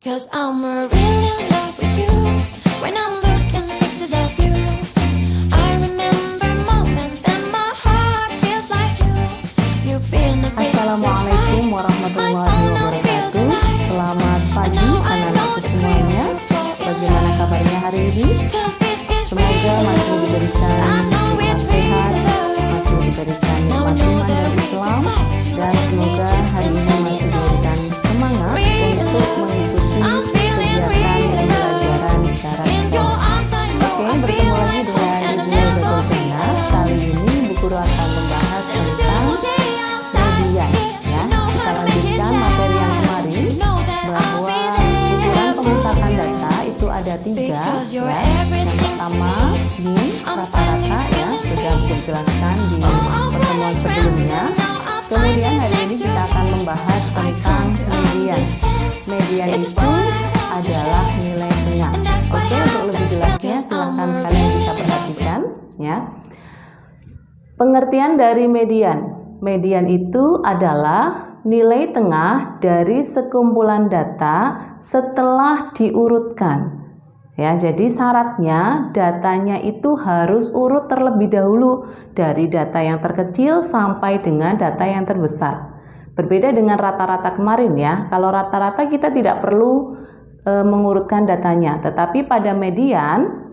'Cause I'm really in love with you. When I'm looking at pictures of you, I remember moments and my heart feels like you. You've been a bit Assalamualaikum warahmatullahi wabarakatuh. Selamat pagi anak-anakku semuanya. Bagaimana kabarnya hari ini? Semoga masih diberikan nikmat sehat, masih diberikan nikmat iman dan Islam, dan semoga hari ini masih diberikan semangat untuk mengikuti kegiatan pembelajaran secara sekolah. Oke, bertemu lagi dengan Ibu Dr. Jana. Kali ini Bu Guru akan membahas tentang media, ya. Kita lanjutkan materi yang kemarin bahwa ukuran pemusatan data itu ada 3, ya. Yang pertama mean, rata-rata, ya, sudah dijelaskan di pertemuan sebelumnya. Kemudian hari ini kita akan membahas tentang median. Median itu adalah nilai tengah. Oke, untuk lebih jelasnya silakan kalian bisa perhatikan, ya. Pengertian dari median. Median itu adalah nilai tengah dari sekumpulan data setelah diurutkan. Ya, jadi syaratnya datanya itu harus urut terlebih dahulu dari data yang terkecil sampai dengan data yang terbesar. Berbeda dengan rata-rata kemarin, ya. Kalau rata-rata kita tidak perlu mengurutkan datanya, tetapi pada median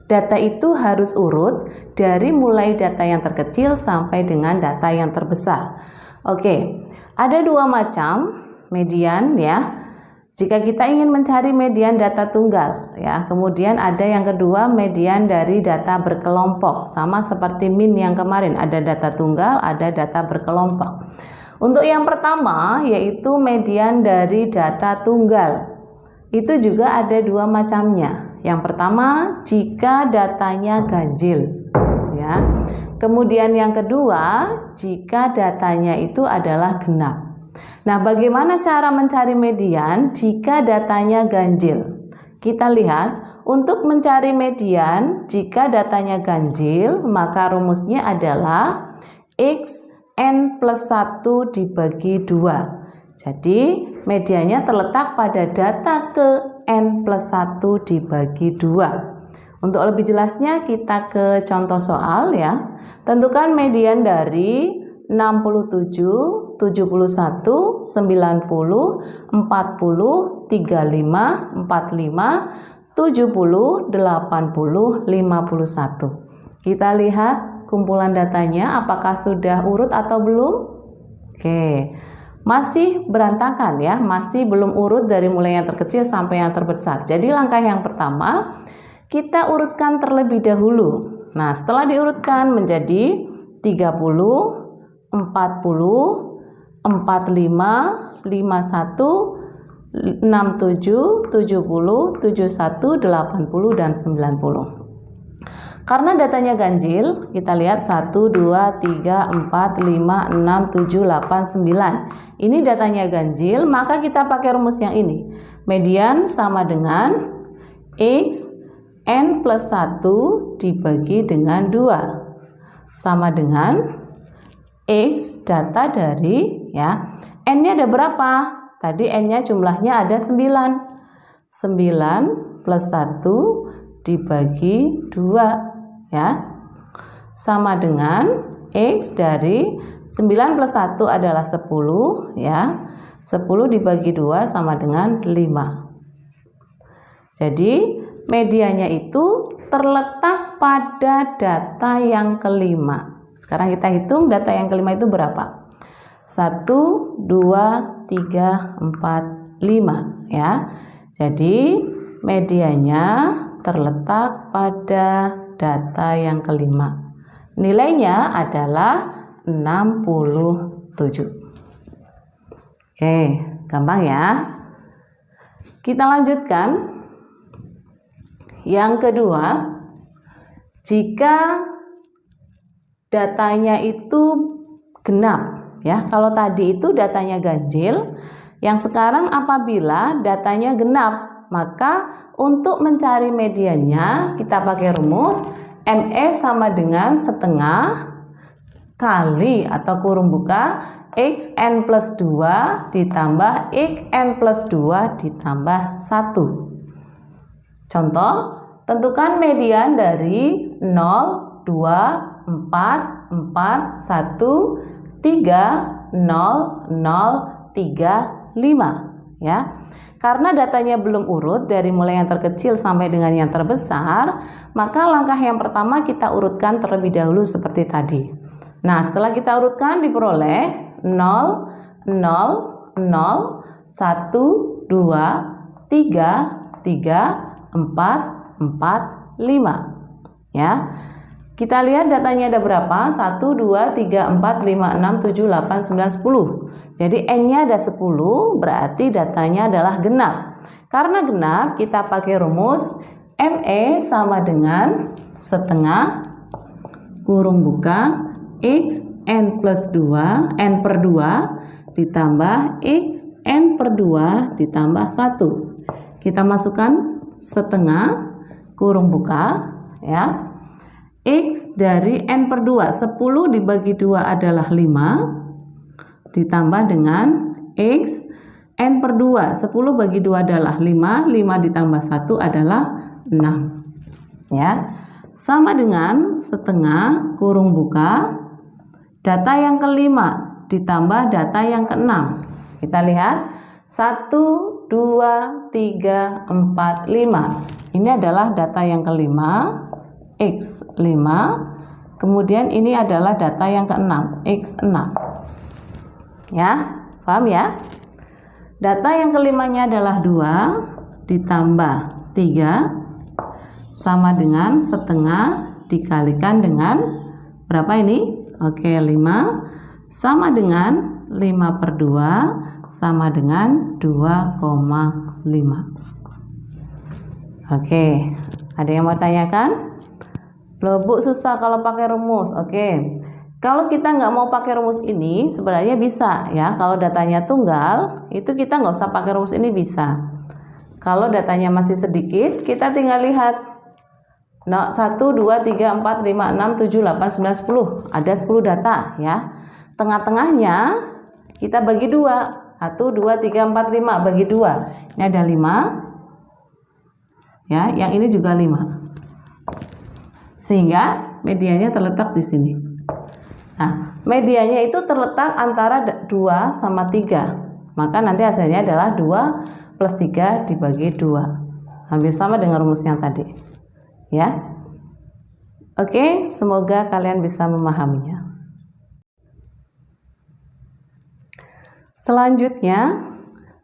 data itu harus urut dari mulai data yang terkecil sampai dengan data yang terbesar. Oke, ada 2 macam median, ya. Jika kita ingin mencari median data tunggal, ya, kemudian ada yang kedua median dari data berkelompok, sama seperti min yang kemarin, ada data tunggal, ada data berkelompok. Untuk yang pertama yaitu median dari data tunggal, itu juga ada 2 macamnya. Yang pertama jika datanya ganjil, ya. Kemudian yang kedua jika datanya itu adalah genap. Nah, bagaimana cara mencari median jika datanya ganjil? Kita lihat, untuk mencari median jika datanya ganjil, maka rumusnya adalah X n plus 1 dibagi 2. Jadi, mediannya terletak pada data ke n plus 1 dibagi 2. Untuk lebih jelasnya, kita ke contoh soal, ya. Tentukan median dari 67, 71, 90, 40, 35, 45, 70, 80, 51. Kita lihat kumpulan datanya apakah sudah urut atau belum? Oke, masih berantakan, ya, masih belum urut dari mulai yang terkecil sampai yang terbesar. Jadi langkah yang pertama kita urutkan terlebih dahulu. Nah, setelah diurutkan menjadi 30, 40, 45, 51, 67, 70, 71, 80, dan 90. Karena datanya ganjil, kita lihat 1, 2, 3, 4, 5, 6, 7, 8, 9. Ini datanya ganjil, maka kita pakai rumus yang ini. Median sama dengan X n plus 1 dibagi dengan 2. Sama dengan X data dari, ya, n-nya ada berapa? Tadi n-nya jumlahnya ada 9. 9 plus 1 dibagi 2, ya. Sama dengan X dari 9 plus 1 adalah 10, ya. 10 dibagi 2 sama dengan 5. Jadi, medianya itu terletak pada data yang kelima. Sekarang kita hitung data yang kelima itu berapa? 1, 2, 3, 4, 5, ya. Jadi medianya terletak pada data yang kelima. Nilainya adalah 67. Oke, gampang, ya. Kita lanjutkan. Yang kedua, jika datanya itu genap, ya. Kalau tadi itu datanya ganjil, yang sekarang apabila datanya genap, maka untuk mencari mediannya kita pakai rumus ME sama dengan setengah kali atau kurung buka xn plus 2 ditambah xn plus 2 ditambah 1. Contoh, tentukan median dari 0, 2, 4, 4, 1, 3, 0, 0, 3, 5 ya. Karena datanya belum urut dari mulai yang terkecil sampai dengan yang terbesar, maka langkah yang pertama kita urutkan terlebih dahulu seperti tadi. Nah, setelah kita urutkan diperoleh 0, 0, 0, 1, 2, 3, 3, 4, 4, 5 ya. Kita lihat datanya ada berapa? 1, 2, 3, 4, 5, 6, 7, 8, 9, 10. Jadi N-nya ada 10, berarti datanya adalah genap. Karena genap, kita pakai rumus ME sama dengan setengah kurung buka X N plus 2, N per 2 ditambah X N per 2 ditambah 1. Kita masukkan setengah kurung buka ya. X dari N per 2, 10 dibagi 2 adalah 5. Ditambah dengan X N per 2, 10 bagi 2 adalah 5, 5 ditambah 1 adalah 6 ya, sama dengan setengah kurung buka data yang kelima ditambah data yang keenam. Kita lihat 1, 2, 3, 4, 5. Ini adalah data yang kelima X5, kemudian ini adalah data yang keenam X6 ya, paham ya? Data yang kelimanya adalah 2 ditambah 3 sama dengan setengah dikalikan dengan berapa ini? Oke, 5 sama dengan 5 per 2 sama dengan 2,5. Oke, ada yang mau tanyakan? Loh Bu, susah kalau pakai rumus. Oke, kalau kita nggak mau pakai rumus ini sebenarnya bisa ya. Kalau datanya tunggal itu kita nggak usah pakai rumus ini, bisa. Kalau datanya masih sedikit kita tinggal lihat 1, 2, 3, 4, 5, 6, 7, 8, 9, 10. Ada 10 data ya. Tengah-tengahnya kita bagi 2. 1, 2, 3, 4, 5 bagi 2. Ini ada 5 ya, yang ini juga 5. Sehingga medianya terletak di sini. Nah, medianya itu terletak antara 2 sama 3. Maka nanti hasilnya adalah 2 plus 3 dibagi 2. Hampir sama dengan rumus yang tadi. Ya. Oke, semoga kalian bisa memahaminya. Selanjutnya,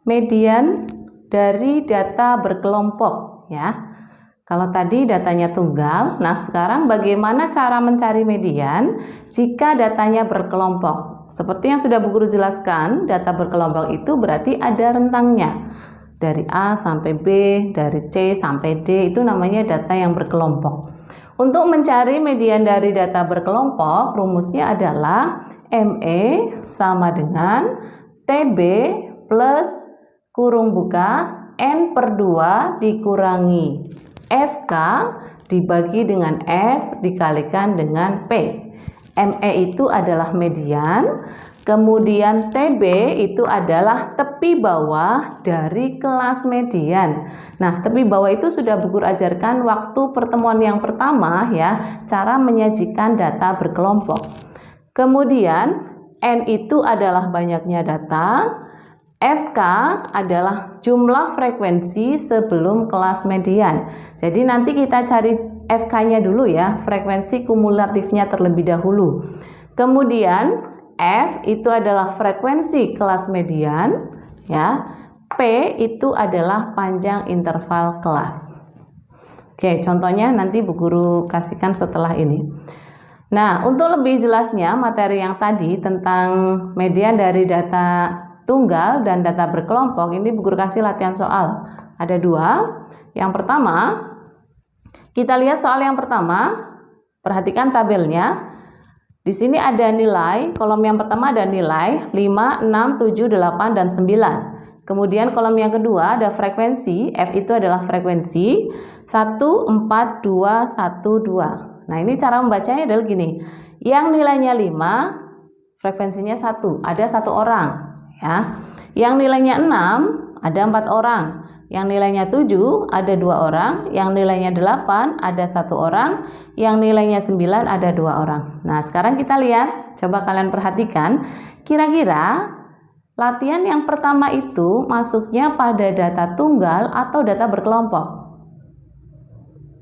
median dari data berkelompok ya. Kalau tadi datanya tunggal, nah sekarang bagaimana cara mencari median jika datanya berkelompok? Seperti yang sudah Bu Guru jelaskan, data berkelompok itu berarti ada rentangnya. Dari A sampai B, dari C sampai D, itu namanya data yang berkelompok. Untuk mencari median dari data berkelompok, rumusnya adalah ME sama dengan TB plus kurung buka N per 2 dikurangi FK dibagi dengan F dikalikan dengan P. ME itu adalah median, kemudian TB itu adalah tepi bawah dari kelas median. Nah, tepi bawah itu sudah Bu Guru ajarkan waktu pertemuan yang pertama ya, cara menyajikan data berkelompok. Kemudian N itu adalah banyaknya data, FK adalah jumlah frekuensi sebelum kelas median. Jadi nanti kita cari FK-nya dulu ya, frekuensi kumulatifnya terlebih dahulu. Kemudian F itu adalah frekuensi kelas median ya. P itu adalah panjang interval kelas. Oke, contohnya nanti Bu Guru kasihkan setelah ini. Nah, untuk lebih jelasnya materi yang tadi tentang median dari data tunggal dan data berkelompok, ini Bu Guru kasih latihan soal. Ada 2. Yang pertama, kita lihat soal yang pertama. Perhatikan tabelnya. Di sini ada nilai, kolom yang pertama ada nilai 5, 6, 7, 8, dan 9. Kemudian kolom yang kedua ada frekuensi, F itu adalah frekuensi 1, 4, 2, 1, 2. Nah, ini cara membacanya adalah gini. Yang nilainya 5, frekuensinya 1, ada 1 orang ya. Yang nilainya 6 ada 4 orang, yang nilainya 7 ada 2 orang, yang nilainya 8 ada 1 orang, yang nilainya 9 ada 2 orang. Nah, sekarang kita lihat, coba kalian perhatikan, kira-kira latihan yang pertama itu masuknya pada data tunggal atau data berkelompok?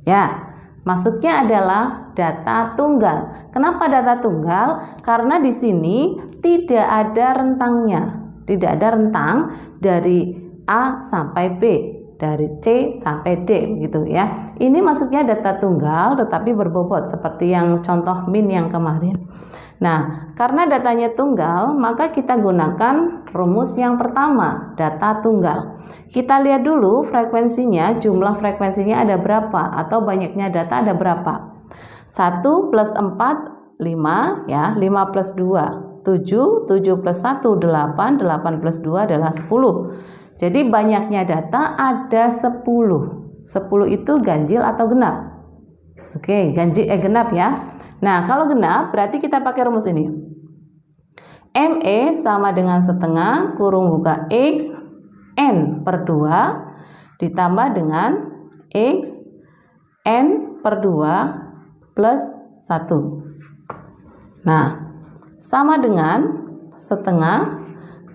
Ya, masuknya adalah data tunggal. Kenapa data tunggal? Karena di sini tidak ada rentangnya. Tidak ada rentang dari A sampai B, dari C sampai D gitu ya. Ini masuknya data tunggal tetapi berbobot seperti yang contoh min yang kemarin. Nah, karena datanya tunggal, maka kita gunakan rumus yang pertama, data tunggal. Kita lihat dulu frekuensinya, jumlah frekuensinya ada berapa atau banyaknya data ada berapa. 1 plus 4, 5 ya, 5 plus 2, 7, 7 plus 1, 8, 8 plus 2 adalah 10. Jadi banyaknya data ada 10. 10 itu ganjil atau genap? Oke, genap ya. Nah, kalau genap berarti kita pakai rumus ini. ME sama dengan setengah kurung buka X N per 2 ditambah dengan X N per 2 plus 1. Nah, sama dengan setengah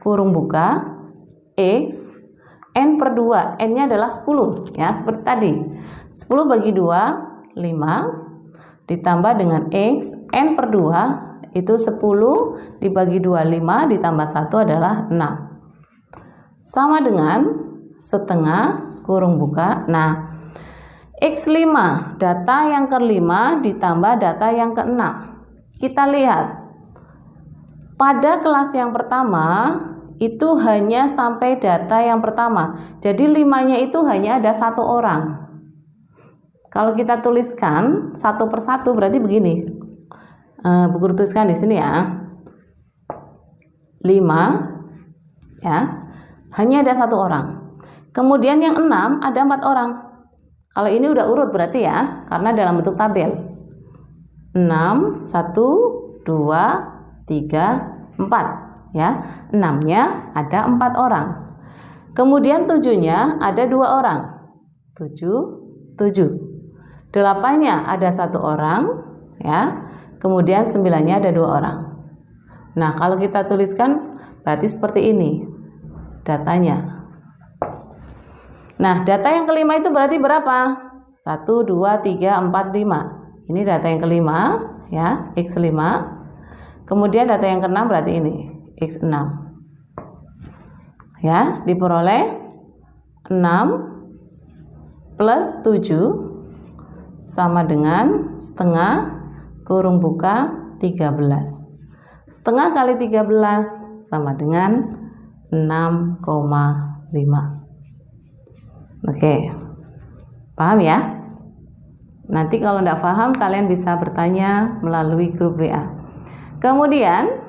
kurung buka X N per 2. N-nya adalah 10 ya, seperti tadi. 10 bagi 2, 5. Ditambah dengan X, N per 2 itu 10 dibagi 2, 5 ditambah 1 adalah 6. Sama dengan setengah kurung buka. Nah, X5, data yang ke-5 ditambah data yang ke-6. Kita lihat, pada kelas yang pertama itu hanya sampai data yang pertama. Jadi 5-nya itu hanya ada 1 orang. Kalau kita tuliskan satu persatu berarti begini. Bu Guru tuliskan di sini ya. 5 ya. Hanya ada 1 orang. Kemudian yang 6 ada 4 orang. Kalau ini udah urut berarti ya, karena dalam bentuk tabel. 6 1 2 3 4 ya. 6-nya ada 4 orang. Kemudian 7-nya ada 2 orang. 7 8-nya ada 1 orang ya. Kemudian 9-nya ada 2 orang. Nah, kalau kita tuliskan berarti seperti ini datanya. Nah, data yang kelima itu berarti berapa? 1 2 3 4 5. Ini data yang kelima ya, X5. Kemudian data yang keenam berarti ini X6. Ya, diperoleh 6 plus 7 sama dengan setengah kurung buka 13. Setengah kali 13 sama dengan 6,5. Oke, paham ya? Nanti kalau tidak paham kalian bisa bertanya melalui grup WA. Kemudian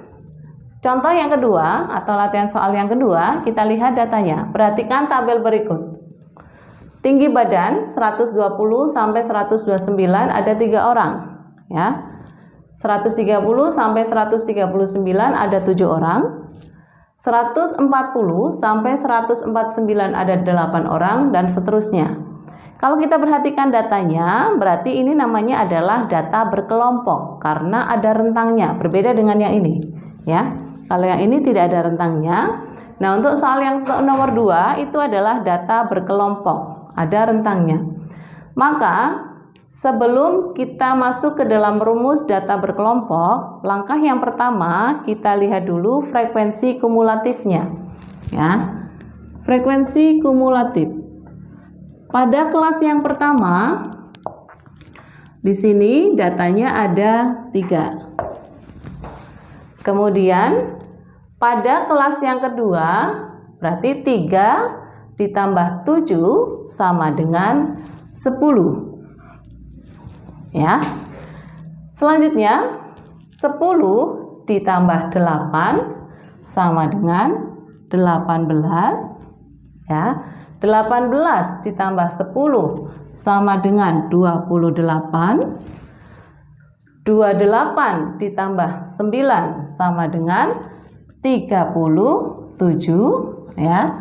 contoh yang kedua atau latihan soal yang kedua, kita lihat datanya. Perhatikan tabel berikut. Tinggi badan 120 sampai 129 ada 3 orang ya. 130 sampai 139 ada 7 orang. 140 sampai 149 ada 8 orang dan seterusnya. Kalau kita perhatikan datanya, berarti ini namanya adalah data berkelompok karena ada rentangnya, berbeda dengan yang ini ya. Kalau yang ini tidak ada rentangnya. Nah, untuk soal yang nomor 2 itu adalah data berkelompok, ada rentangnya. Maka sebelum kita masuk ke dalam rumus data berkelompok, langkah yang pertama kita lihat dulu frekuensi kumulatifnya ya. Frekuensi kumulatif. Pada kelas yang pertama di sini datanya ada 3. Kemudian pada kelas yang kedua berarti 3 ditambah 7 sama dengan 10 ya. Selanjutnya 10 ditambah 8 sama dengan 18 ya. 18 ditambah 10 sama dengan 28. 28 ditambah 9 sama dengan 37 ya.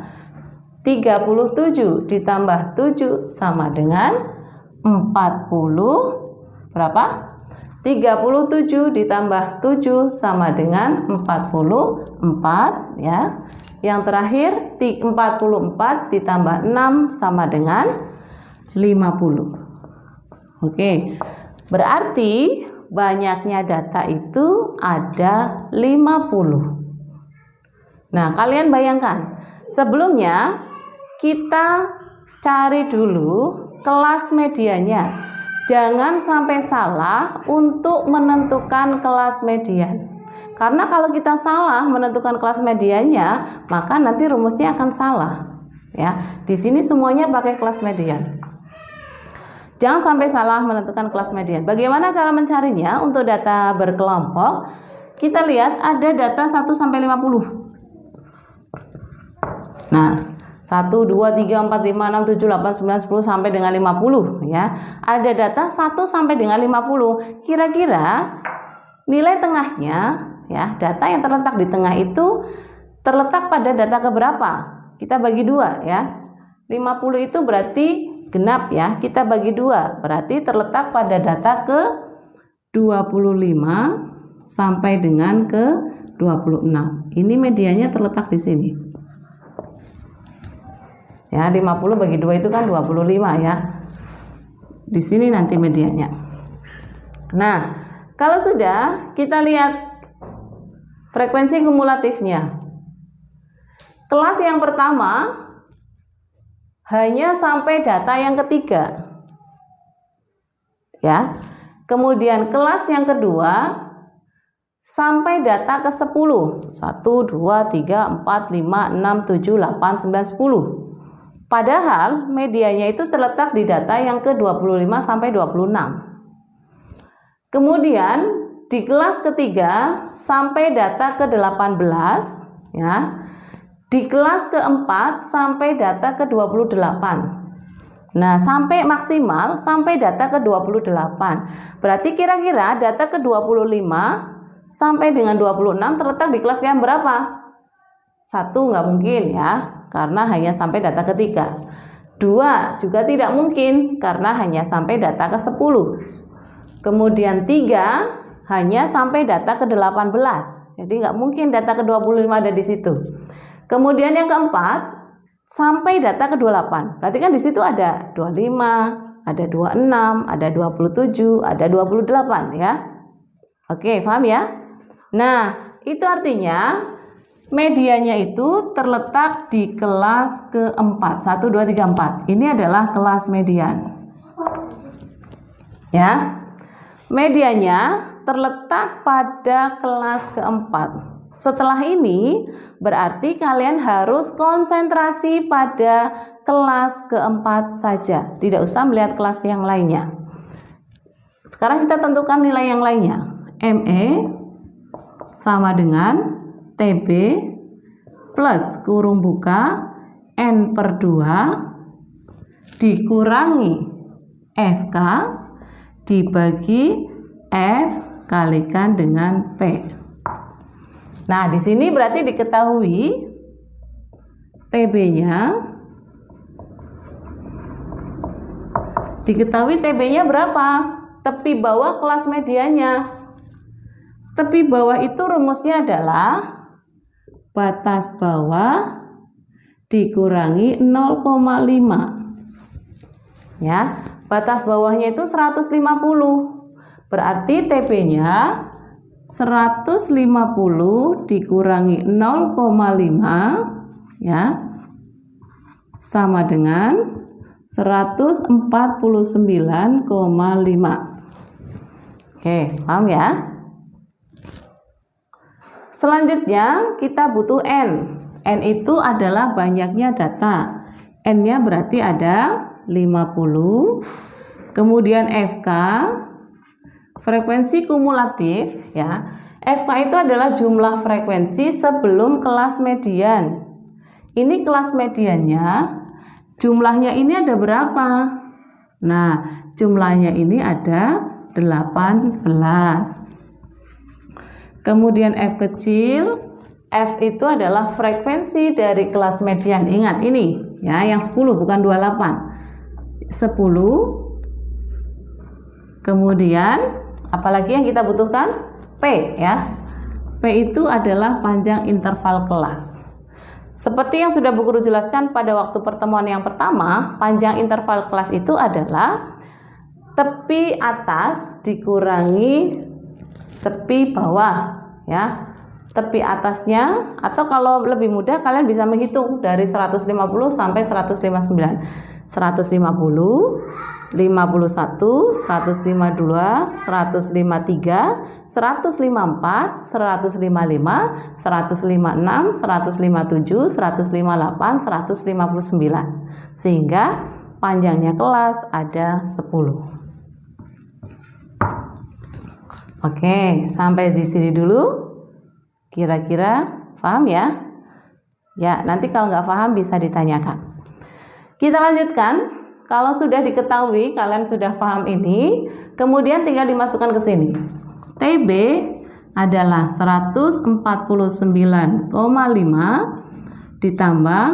37 ditambah 7 sama dengan 40 berapa? 37 ditambah 7 sama dengan 44 ya. Yang terakhir 44 ditambah 6 sama dengan 50. Oke. Berarti banyaknya data itu ada 50. Nah, kalian bayangkan, sebelumnya kita cari dulu kelas mediannya. Jangan sampai salah untuk menentukan kelas median. Karena kalau kita salah menentukan kelas mediannya, maka nanti rumusnya akan salah. Ya, di sini semuanya pakai kelas median. Jangan sampai salah menentukan kelas median. Bagaimana cara mencarinya untuk data berkelompok? Kita lihat ada data 1 sampai 50. Nah, 1, 2, 3, 4, 5, 6, 7, 8, 9, 10 sampai dengan 50 ya. Ada data 1 sampai dengan 50. Kira-kira nilai tengahnya ya, data yang terletak di tengah itu terletak pada data keberapa? Kita bagi 2 ya. 50 itu berarti genap ya. Kita bagi 2 berarti terletak pada data ke 25 sampai dengan ke 26. Ini medianya terletak di sini. Ya, 50 bagi 2 itu kan 25 ya. Di sini nanti medianya. Nah, kalau sudah, kita lihat frekuensi kumulatifnya. Kelas yang pertama hanya sampai data yang ketiga. Ya. Kemudian kelas yang kedua sampai data ke 10. 1, 2, 3, 4, 5, 6, 7, 8, 9, 10. Padahal medianya itu terletak di data yang ke-25 sampai 26. Kemudian di kelas ketiga sampai data ke-18 ya. Di kelas keempat sampai data ke-28. Nah, sampai maksimal sampai data ke-28. Berarti kira-kira data ke-25 sampai dengan 26 terletak di kelas yang berapa? 1 nggak mungkin ya, karena hanya sampai data ketiga. 2 juga tidak mungkin karena hanya sampai data ke-10. Kemudian 3 hanya sampai data ke-18. Jadi nggak mungkin data ke-25 ada di situ. Kemudian yang keempat sampai data ke-28. Berarti kan di situ ada 25, ada 26, ada 27, ada 28 ya. Oke, paham ya? Nah, itu artinya medianya itu terletak di kelas keempat. 1, 2, 3, 4. Ini adalah kelas median. Ya. Medianya terletak pada kelas keempat. Setelah ini berarti kalian harus konsentrasi pada kelas keempat saja. Tidak usah melihat kelas yang lainnya. Sekarang kita tentukan nilai yang lainnya. ME sama dengan TB plus kurung buka N/2 dikurangi FK dibagi F kalikan dengan P. Nah, di sini berarti diketahui TB-nya. Diketahui TB-nya berapa? Tepi bawah kelas medianya. Tepi bawah itu rumusnya adalah batas bawah dikurangi 0,5. Ya, batas bawahnya itu 150. Berarti TB-nya 150 dikurangi 0,5 ya sama dengan 149,5. Oke, paham ya? Selanjutnya kita butuh N. N itu adalah banyaknya data. N-nya berarti ada 50. Kemudian FK frekuensi kumulatif ya. FK itu adalah jumlah frekuensi sebelum kelas median. Ini kelas mediannya. Jumlahnya ini ada berapa? Nah, jumlahnya ini ada Kemudian F kecil, F itu adalah frekuensi dari kelas median. Ingat ini ya, yang 10 bukan 28. 10. Kemudian apalagi yang kita butuhkan? P ya. P itu adalah panjang interval kelas. Seperti yang sudah Bu Guru jelaskan pada waktu pertemuan yang pertama, panjang interval kelas itu adalah tepi atas dikurangi tepi bawah ya. Tepi atasnya, atau kalau lebih mudah kalian bisa menghitung dari 150 sampai 159. 150, 51, 152, 153, 154, 155, 156, 157, 158, 159. Sehingga panjangnya kelas ada 10. Oke, sampai di sini dulu. Kira-kira paham ya? Ya, nanti kalau nggak paham bisa ditanyakan. Kita lanjutkan. Kalau sudah diketahui kalian sudah paham ini, kemudian tinggal dimasukkan ke sini. TB adalah 149,5 ditambah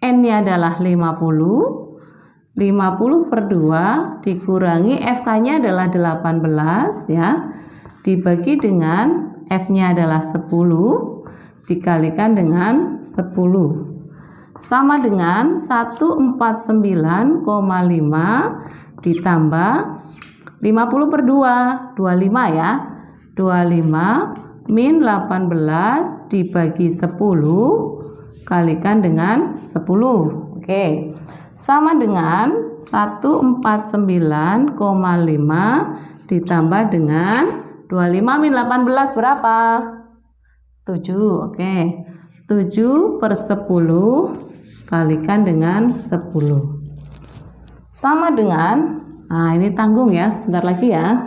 N-nya adalah 50. 50 per 2 dikurangi FK-nya adalah 18 ya. Dibagi dengan F-nya adalah 10 dikalikan dengan 10 sama dengan 149,5 ditambah 50 per 2, 25 ya. 25 min 18 dibagi 10 kalikan dengan 10. Oke. Sama dengan 149,5 ditambah dengan 25 min 18 berapa? 7. Oke. 7 per 10 kalikan dengan 10. Sama dengan, nah ini tanggung ya, sebentar lagi ya.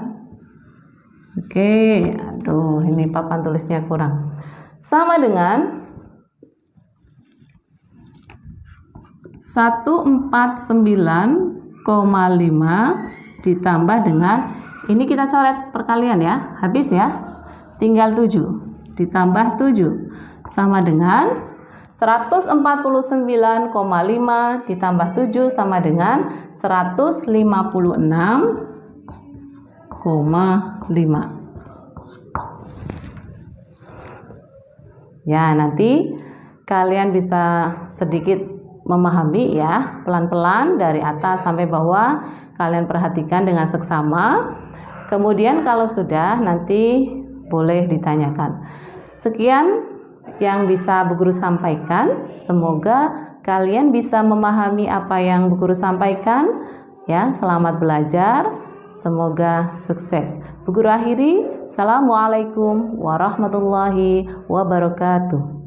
Oke, aduh ini papan tulisnya kurang. Sama dengan 149,5 ditambah dengan, ini kita coret perkalian ya, habis ya, tinggal 7 ditambah 7 sama dengan 149,5 ditambah 7 sama dengan 156,5. Ya, nanti kalian bisa sedikit memahami ya, pelan-pelan dari atas sampai bawah, kalian perhatikan dengan seksama. Kemudian kalau sudah nanti boleh ditanyakan. Sekian yang bisa Bu Guru sampaikan. Semoga kalian bisa memahami apa yang Bu Guru sampaikan. Ya, selamat belajar. Semoga sukses. Bu Guru akhiri. Assalamualaikum warahmatullahi wabarakatuh.